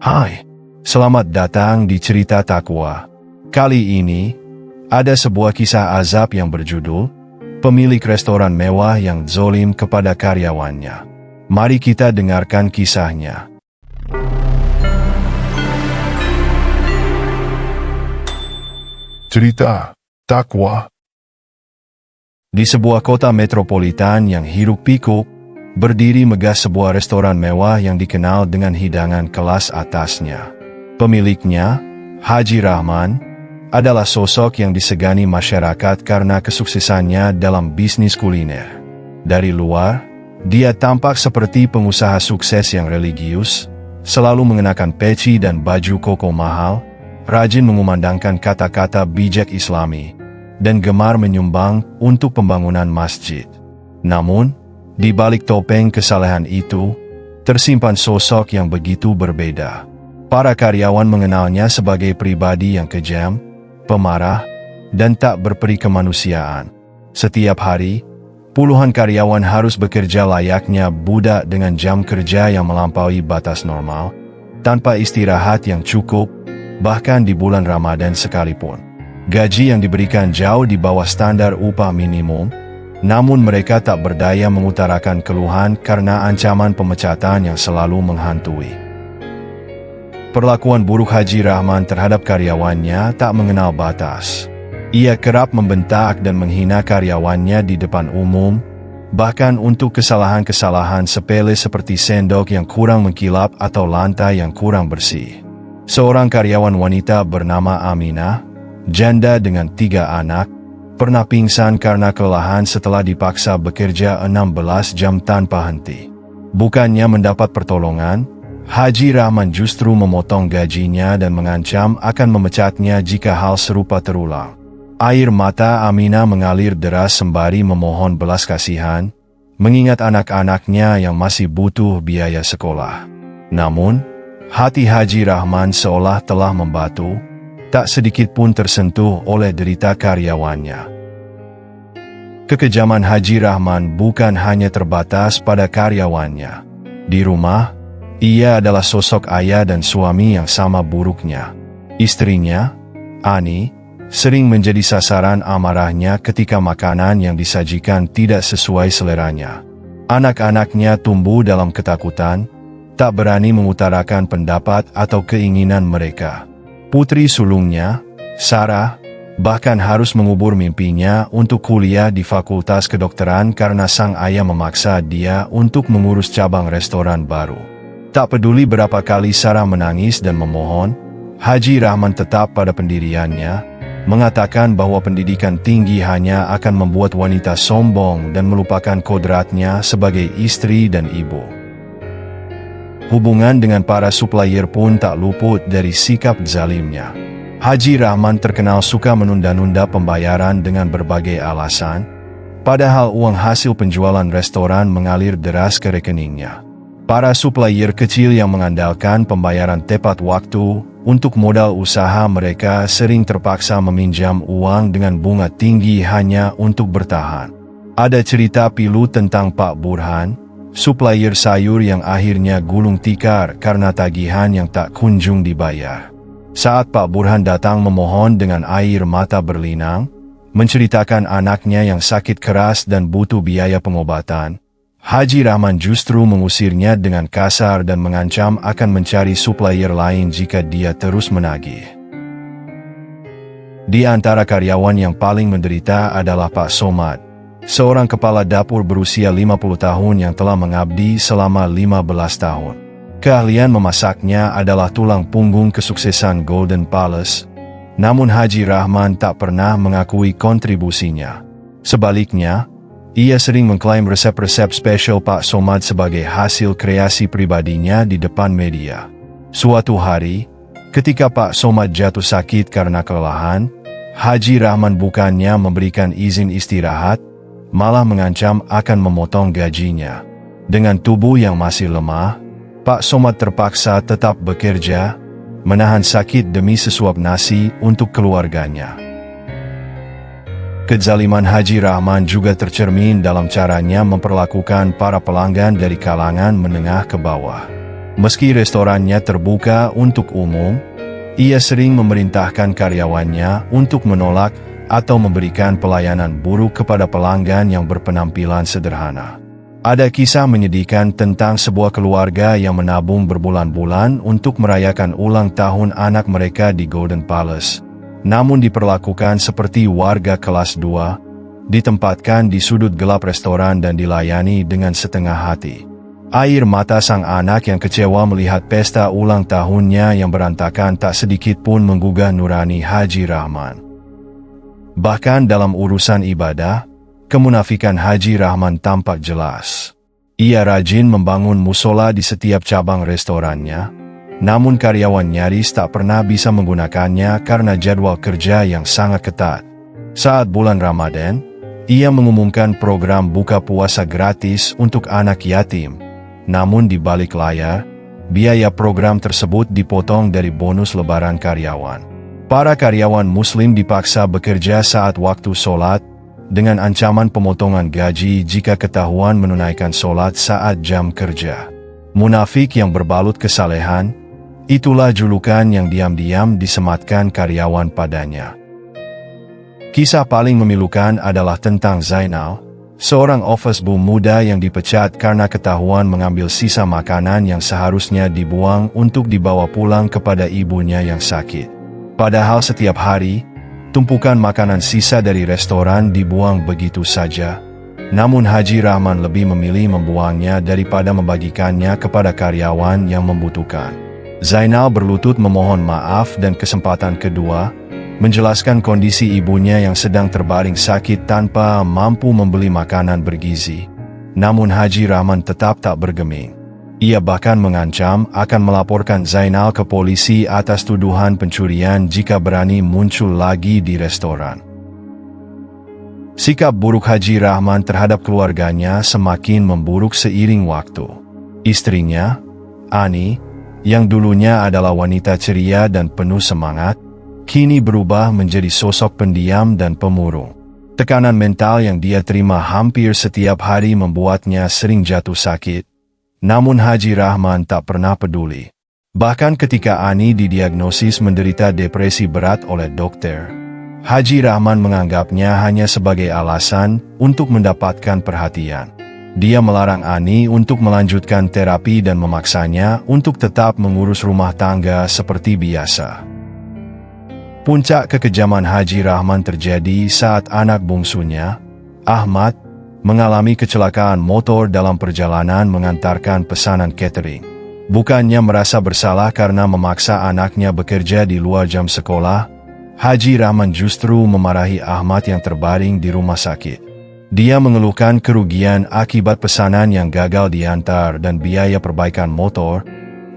Hai, selamat datang di Cerita Takwa. Kali ini, ada sebuah kisah azab yang berjudul Pemilik Restoran Mewah yang Zolim kepada Karyawannya. Mari kita dengarkan kisahnya. Cerita Takwa. Di sebuah kota metropolitan yang hiruk-pikuk, berdiri megah sebuah restoran mewah yang dikenal dengan hidangan kelas atasnya. Pemiliknya, Haji Rahman, adalah sosok yang disegani masyarakat karena kesuksesannya dalam bisnis kuliner. Dari luar, dia tampak seperti pengusaha sukses yang religius, selalu mengenakan peci dan baju koko mahal, rajin mengumandangkan kata-kata bijak Islami, dan gemar menyumbang untuk pembangunan masjid. Namun, di balik topeng kesalehan itu, tersimpan sosok yang begitu berbeda. Para karyawan mengenalnya sebagai pribadi yang kejam, pemarah, dan tak berperi kemanusiaan. Setiap hari, puluhan karyawan harus bekerja layaknya budak dengan jam kerja yang melampaui batas normal, tanpa istirahat yang cukup, bahkan di bulan Ramadan sekalipun. Gaji yang diberikan jauh di bawah standar upah minimum, namun mereka tak berdaya mengutarakan keluhan karena ancaman pemecatan yang selalu menghantui. Perlakuan buruk Haji Rahman terhadap karyawannya tak mengenal batas. Ia kerap membentak dan menghina karyawannya di depan umum, bahkan untuk kesalahan-kesalahan sepele seperti sendok yang kurang mengkilap atau lantai yang kurang bersih. Seorang karyawan wanita bernama Aminah, janda dengan 3 anak, pernah pingsan karena kelelahan setelah dipaksa bekerja 16 jam tanpa henti. Bukannya mendapat pertolongan, Haji Rahman justru memotong gajinya dan mengancam akan memecatnya jika hal serupa terulang. Air mata Aminah mengalir deras sembari memohon belas kasihan, mengingat anak-anaknya yang masih butuh biaya sekolah. Namun, hati Haji Rahman seolah telah membatu, tak sedikit pun tersentuh oleh derita karyawannya. Kekejaman Haji Rahman bukan hanya terbatas pada karyawannya. Di rumah, ia adalah sosok ayah dan suami yang sama buruknya. Istrinya, Ani, sering menjadi sasaran amarahnya ketika makanan yang disajikan tidak sesuai seleranya. Anak-anaknya tumbuh dalam ketakutan, tak berani mengutarakan pendapat atau keinginan mereka. Putri sulungnya, Sarah, bahkan harus mengubur mimpinya untuk kuliah di Fakultas Kedokteran karena sang ayah memaksa dia untuk mengurus cabang restoran baru. Tak peduli berapa kali Sarah menangis dan memohon, Haji Rahman tetap pada pendiriannya, mengatakan bahwa pendidikan tinggi hanya akan membuat wanita sombong dan melupakan kodratnya sebagai istri dan ibu. Hubungan dengan para supplier pun tak luput dari sikap zalimnya. Haji Rahman terkenal suka menunda-nunda pembayaran dengan berbagai alasan, padahal uang hasil penjualan restoran mengalir deras ke rekeningnya. Para supplier kecil yang mengandalkan pembayaran tepat waktu untuk modal usaha mereka sering terpaksa meminjam uang dengan bunga tinggi hanya untuk bertahan. Ada cerita pilu tentang Pak Burhan, supplier sayur yang akhirnya gulung tikar karena tagihan yang tak kunjung dibayar. Saat Pak Burhan datang memohon dengan air mata berlinang, menceritakan anaknya yang sakit keras dan butuh biaya pengobatan, Haji Rahman justru mengusirnya dengan kasar dan mengancam akan mencari supplier lain jika dia terus menagih. Di antara karyawan yang paling menderita adalah Pak Somad, seorang kepala dapur berusia 50 tahun yang telah mengabdi selama 15 tahun. Keahlian memasaknya adalah tulang punggung kesuksesan Golden Palace, namun Haji Rahman tak pernah mengakui kontribusinya. Sebaliknya, ia sering mengklaim resep-resep spesial Pak Somad sebagai hasil kreasi pribadinya di depan media. Suatu hari, ketika Pak Somad jatuh sakit karena kelelahan, Haji Rahman bukannya memberikan izin istirahat, malah mengancam akan memotong gajinya. Dengan tubuh yang masih lemah, Pak Somad terpaksa tetap bekerja, menahan sakit demi sesuap nasi untuk keluarganya. Kezaliman Haji Rahman juga tercermin dalam caranya memperlakukan para pelanggan dari kalangan menengah ke bawah. Meski restorannya terbuka untuk umum, ia sering memerintahkan karyawannya untuk menolak atau memberikan pelayanan buruk kepada pelanggan yang berpenampilan sederhana. Ada kisah menyedihkan tentang sebuah keluarga yang menabung berbulan-bulan untuk merayakan ulang tahun anak mereka di Golden Palace, namun diperlakukan seperti warga kelas 2, ditempatkan di sudut gelap restoran dan dilayani dengan setengah hati. Air mata sang anak yang kecewa melihat pesta ulang tahunnya yang berantakan tak sedikit pun menggugah nurani Haji Rahman. Bahkan dalam urusan ibadah, kemunafikan Haji Rahman tampak jelas. Ia rajin membangun musola di setiap cabang restorannya, namun karyawan nyaris tak pernah bisa menggunakannya karena jadwal kerja yang sangat ketat. Saat bulan Ramadan, ia mengumumkan program buka puasa gratis untuk anak yatim. Namun di balik layar, biaya program tersebut dipotong dari bonus lebaran karyawan. Para karyawan muslim dipaksa bekerja saat waktu sholat, dengan ancaman pemotongan gaji jika ketahuan menunaikan sholat saat jam kerja. Munafik yang berbalut kesalehan, itulah julukan yang diam-diam disematkan karyawan padanya. Kisah paling memilukan adalah tentang Zainal, seorang office boy muda yang dipecat karena ketahuan mengambil sisa makanan yang seharusnya dibuang untuk dibawa pulang kepada ibunya yang sakit. Padahal setiap hari, tumpukan makanan sisa dari restoran dibuang begitu saja. Namun Haji Rahman lebih memilih membuangnya daripada membagikannya kepada karyawan yang membutuhkan. Zainal berlutut memohon maaf dan kesempatan kedua, menjelaskan kondisi ibunya yang sedang terbaring sakit tanpa mampu membeli makanan bergizi. Namun Haji Rahman tetap tak bergeming. Ia bahkan mengancam akan melaporkan Zainal ke polisi atas tuduhan pencurian jika berani muncul lagi di restoran. Sikap buruk Haji Rahman terhadap keluarganya semakin memburuk seiring waktu. Istrinya, Ani, yang dulunya adalah wanita ceria dan penuh semangat, kini berubah menjadi sosok pendiam dan pemurung. Tekanan mental yang dia terima hampir setiap hari membuatnya sering jatuh sakit. Namun Haji Rahman tak pernah peduli. Bahkan ketika Ani didiagnosis menderita depresi berat oleh dokter, Haji Rahman menganggapnya hanya sebagai alasan untuk mendapatkan perhatian. Dia melarang Ani untuk melanjutkan terapi dan memaksanya untuk tetap mengurus rumah tangga seperti biasa. Puncak kekejaman Haji Rahman terjadi saat anak bungsunya, Ahmad, mengalami kecelakaan motor dalam perjalanan mengantarkan pesanan catering. Bukannya merasa bersalah karena memaksa anaknya bekerja di luar jam sekolah, Haji Rahman justru memarahi Ahmad yang terbaring di rumah sakit. Dia mengeluhkan kerugian akibat pesanan yang gagal diantar dan biaya perbaikan motor,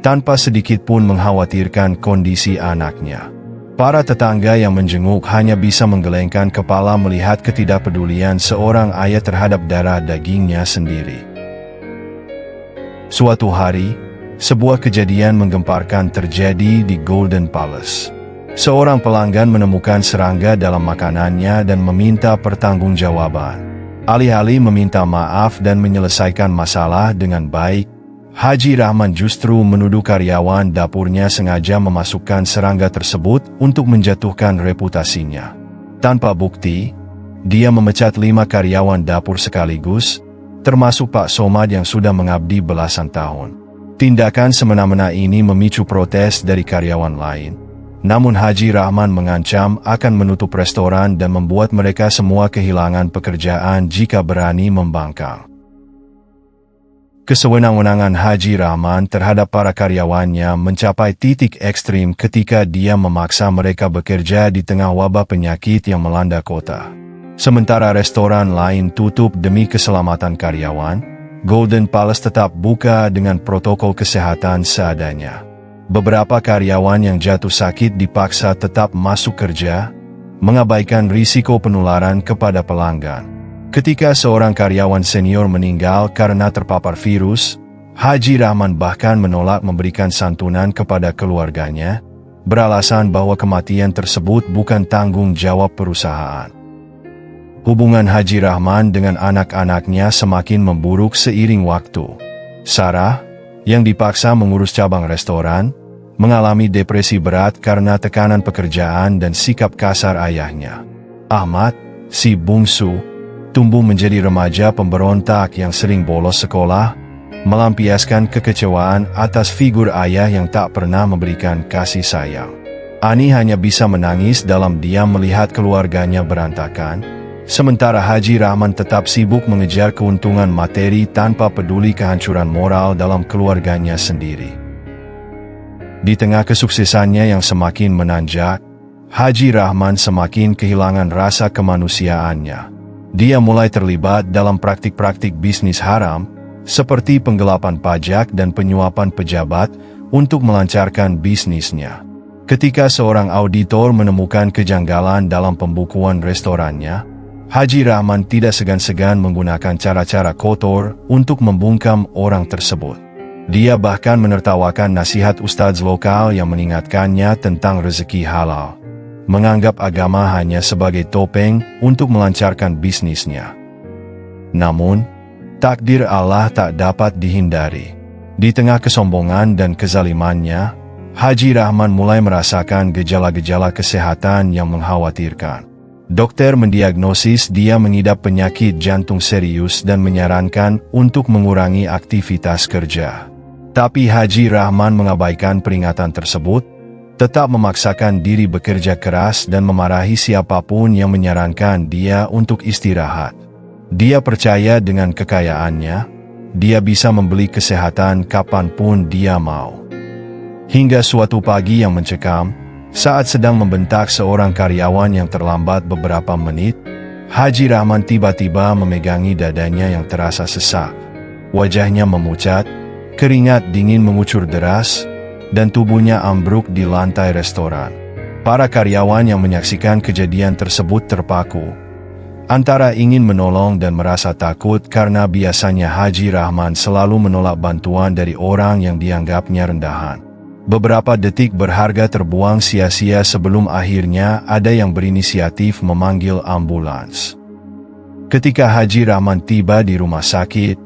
tanpa sedikit pun mengkhawatirkan kondisi anaknya. Para tetangga yang menjenguk hanya bisa menggelengkan kepala melihat ketidakpedulian seorang ayah terhadap darah dagingnya sendiri. Suatu hari, sebuah kejadian menggemparkan terjadi di Golden Palace. Seorang pelanggan menemukan serangga dalam makanannya dan meminta pertanggungjawaban. Alih-alih meminta maaf dan menyelesaikan masalah dengan baik, Haji Rahman justru menuduh karyawan dapurnya sengaja memasukkan serangga tersebut untuk menjatuhkan reputasinya. Tanpa bukti, dia memecat 5 karyawan dapur sekaligus, termasuk Pak Somad yang sudah mengabdi belasan tahun. Tindakan semena-mena ini memicu protes dari karyawan lain. Namun Haji Rahman mengancam akan menutup restoran dan membuat mereka semua kehilangan pekerjaan jika berani membangkang. Kesewenang-wenangan Haji Rahman terhadap para karyawannya mencapai titik ekstrim ketika dia memaksa mereka bekerja di tengah wabah penyakit yang melanda kota. Sementara restoran lain tutup demi keselamatan karyawan, Golden Palace tetap buka dengan protokol kesehatan seadanya. Beberapa karyawan yang jatuh sakit dipaksa tetap masuk kerja, mengabaikan risiko penularan kepada pelanggan. Ketika seorang karyawan senior meninggal karena terpapar virus, Haji Rahman bahkan menolak memberikan santunan kepada keluarganya, beralasan bahwa kematian tersebut bukan tanggung jawab perusahaan. Hubungan Haji Rahman dengan anak-anaknya semakin memburuk seiring waktu. Sarah, yang dipaksa mengurus cabang restoran, mengalami depresi berat karena tekanan pekerjaan dan sikap kasar ayahnya. Ahmad, si bungsu, tumbuh menjadi remaja pemberontak yang sering bolos sekolah, melampiaskan kekecewaan atas figur ayah yang tak pernah memberikan kasih sayang. Ani hanya bisa menangis dalam diam melihat keluarganya berantakan, sementara Haji Rahman tetap sibuk mengejar keuntungan materi tanpa peduli kehancuran moral dalam keluarganya sendiri. Di tengah kesuksesannya yang semakin menanjak, Haji Rahman semakin kehilangan rasa kemanusiaannya. Dia mulai terlibat dalam praktik-praktik bisnis haram, seperti penggelapan pajak dan penyuapan pejabat untuk melancarkan bisnisnya. Ketika seorang auditor menemukan kejanggalan dalam pembukuan restorannya, Haji Rahman tidak segan-segan menggunakan cara-cara kotor untuk membungkam orang tersebut. Dia bahkan menertawakan nasihat ustadz lokal yang mengingatkannya tentang rezeki halal, menganggap agama hanya sebagai topeng untuk melancarkan bisnisnya. Namun, takdir Allah tak dapat dihindari. Di tengah kesombongan dan kezalimannya, Haji Rahman mulai merasakan gejala-gejala kesehatan yang mengkhawatirkan. Dokter mendiagnosis dia mengidap penyakit jantung serius dan menyarankan untuk mengurangi aktivitas kerja. Tapi Haji Rahman mengabaikan peringatan tersebut, tetap memaksakan diri bekerja keras dan memarahi siapapun yang menyarankan dia untuk istirahat. Dia percaya dengan kekayaannya, dia bisa membeli kesehatan kapanpun dia mau. Hingga suatu pagi yang mencekam, saat sedang membentak seorang karyawan yang terlambat beberapa menit, Haji Rahman tiba-tiba memegangi dadanya yang terasa sesak. Wajahnya memucat, keringat dingin mengucur deras, dan tubuhnya ambruk di lantai restoran. Para karyawan yang menyaksikan kejadian tersebut terpaku, antara ingin menolong dan merasa takut karena biasanya Haji Rahman selalu menolak bantuan dari orang yang dianggapnya rendahan. Beberapa detik berharga terbuang sia-sia sebelum akhirnya ada yang berinisiatif memanggil ambulans. Ketika Haji Rahman tiba di rumah sakit,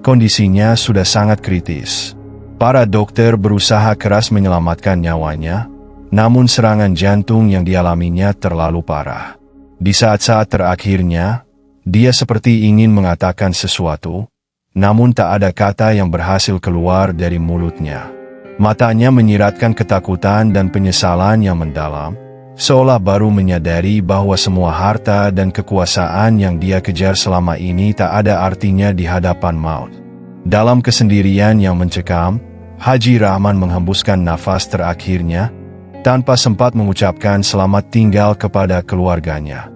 kondisinya sudah sangat kritis. Para dokter berusaha keras menyelamatkan nyawanya, namun serangan jantung yang dialaminya terlalu parah. Di saat-saat terakhirnya, dia seperti ingin mengatakan sesuatu, namun tak ada kata yang berhasil keluar dari mulutnya. Matanya menyiratkan ketakutan dan penyesalan yang mendalam, seolah baru menyadari bahwa semua harta dan kekuasaan yang dia kejar selama ini tak ada artinya di hadapan maut. Dalam kesendirian yang mencekam, Haji Rahman menghembuskan nafas terakhirnya, tanpa sempat mengucapkan selamat tinggal kepada keluarganya.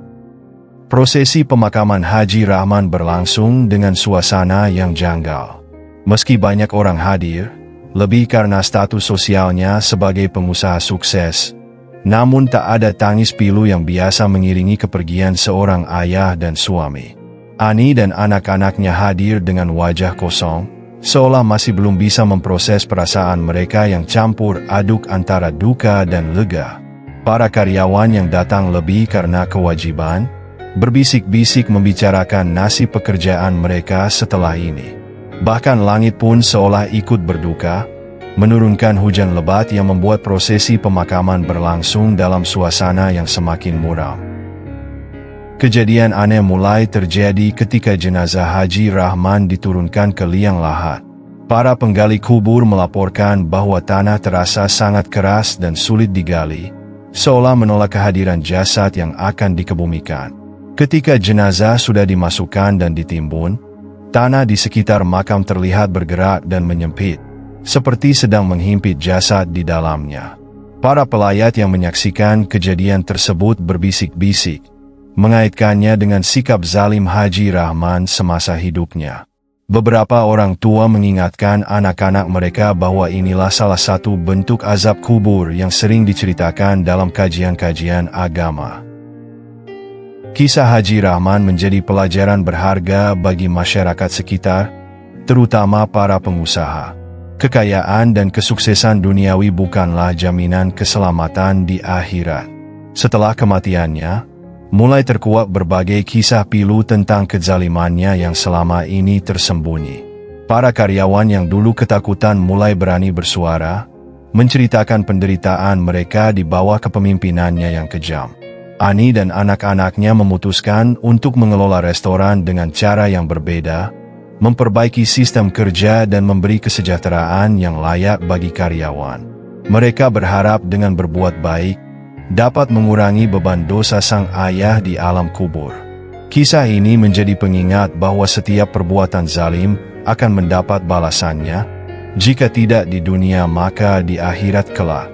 Prosesi pemakaman Haji Rahman berlangsung dengan suasana yang janggal. Meski banyak orang hadir, lebih karena status sosialnya sebagai pengusaha sukses, namun tak ada tangis pilu yang biasa mengiringi kepergian seorang ayah dan suami. Ani dan anak-anaknya hadir dengan wajah kosong, seolah masih belum bisa memproses perasaan mereka yang campur aduk antara duka dan lega. Para karyawan yang datang lebih karena kewajiban, berbisik-bisik membicarakan nasib pekerjaan mereka setelah ini. Bahkan langit pun seolah ikut berduka, menurunkan hujan lebat yang membuat prosesi pemakaman berlangsung dalam suasana yang semakin muram. Kejadian aneh mulai terjadi ketika jenazah Haji Rahman diturunkan ke liang lahat. Para penggali kubur melaporkan bahwa tanah terasa sangat keras dan sulit digali, seolah menolak kehadiran jasad yang akan dikebumikan. Ketika jenazah sudah dimasukkan dan ditimbun, tanah di sekitar makam terlihat bergerak dan menyempit, seperti sedang menghimpit jasad di dalamnya. Para pelayat yang menyaksikan kejadian tersebut berbisik-bisik, mengaitkannya dengan sikap zalim Haji Rahman semasa hidupnya. Beberapa orang tua mengingatkan anak-anak mereka bahwa inilah salah satu bentuk azab kubur yang sering diceritakan dalam kajian-kajian agama. Kisah Haji Rahman menjadi pelajaran berharga bagi masyarakat sekitar, terutama para pengusaha. Kekayaan dan kesuksesan duniawi bukanlah jaminan keselamatan di akhirat. Setelah kematiannya, mulai terkuak berbagai kisah pilu tentang kezalimannya yang selama ini tersembunyi. Para karyawan yang dulu ketakutan mulai berani bersuara, menceritakan penderitaan mereka di bawah kepemimpinannya yang kejam. Ani dan anak-anaknya memutuskan untuk mengelola restoran dengan cara yang berbeda, memperbaiki sistem kerja dan memberi kesejahteraan yang layak bagi karyawan. Mereka berharap dengan berbuat baik, dapat mengurangi beban dosa sang ayah di alam kubur. Kisah ini menjadi pengingat bahwa setiap perbuatan zalim akan mendapat balasannya, jika tidak di dunia maka di akhirat kelak.